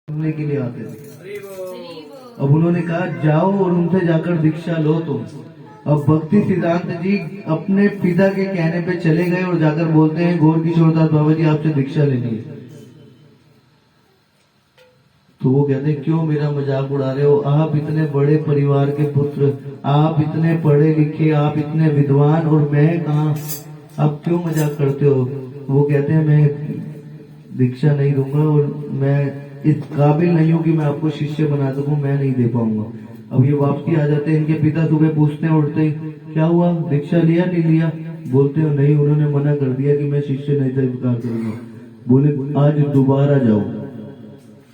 सुनने के लिए आते थे। अब उन्होंने कहा जाओ और उनसे जाकर दीक्षा लो तुम। अब भक्ति सिद्धांत जी अपने पिता के कहने पे चले गए और जाकर बोलते हैं गौर किशोर दास बाबा जी आपसे दीक्षा लेनी है। तो वो कहते हैं क्यों मेरा मजाक उड़ा रहे हो, आप इतने बड़े परिवार के पुत्र, आप इतने पढ़े लिखे, आप इतने विद्वान और मैं कहाँ, आप क्यों मजाक करते हो। वो कहते हैं मैं दीक्षा नहीं दूंगा और मैं इस काबिल नहीं हूं कि मैं आपको शिष्य बना सकूं, मैं नहीं दे पाऊंगा। अब ये वापसी आ जाते हैं, इनके पिता सुबह पूछते हैं उठते ही क्या हुआ दीक्षा लिया नहीं लिया, बोलते हो नहीं उन्होंने मना कर दिया कि मैं शिष्य नहीं स्वीकार करूंगा। बोले आज दोबारा जाओ,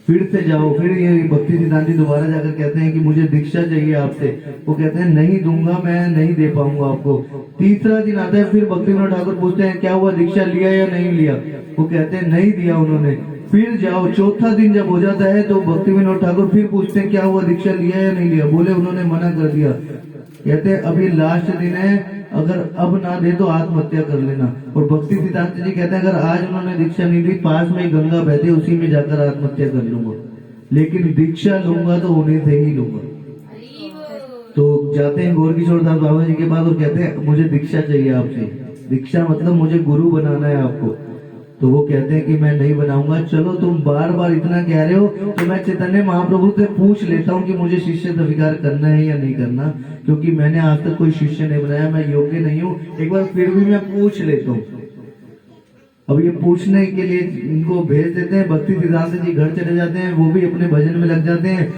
फिर से जाओ। फिर ये भक्ति सिद्धांत जी दोबारा जाकर कहते हैं कि मुझे दीक्षा चाहिए आपसे। वो कहते हैं नहीं दूंगा, मैं नहीं दे पाऊंगा आपको। तीसरा दिन आता है, फिर भक्ति विनोद ठाकुर पूछते हैं क्या हुआ दीक्षा लिया या नहीं लिया, वो कहते हैं नहीं दिया उन्होंने। फिर जाओ, चौथा दिन जब हो जाता है तो भक्ति विनोद ठाकुर फिर पूछते हैं क्या हुआ दीक्षा लिया या नहीं लिया, बोले उन्होंने मना कर दिया। कहते हैं अभी लास्ट दिन है, अगर अब ना दे तो आत्महत्या कर लेना। और भक्ति सिद्धांत जी कहते हैं अगर आज उन्होंने दीक्षा नहीं ली, पास में गंगा बहती उसी में जाकर आत्महत्या कर लूंगा, लेकिन दीक्षा लूंगा तो उन्हीं से ही लूंगा। तो जाते हैं गौर किशोर दास बाबा जी के पास और कहते हैं मुझे दीक्षा चाहिए आपसे, दीक्षा मतलब मुझे गुरु बनाना है आपको। तो वो कहते हैं कि मैं नहीं बनाऊंगा, चलो तुम बार बार इतना कह रहे हो तो मैं चैतन्य महाप्रभु से पूछ लेता हूँ कि मुझे शिष्य स्वीकार करना है या नहीं करना, क्योंकि मैंने आज तक कोई शिष्य नहीं बनाया, मैं योग्य नहीं हूँ, एक बार फिर भी मैं पूछ लेता हूँ। अब ये पूछने के लिए इनको भेज देते हैं। भक्ति सिद्धांत जी घर चले जाते हैं, वो भी अपने भजन में लग जाते हैं।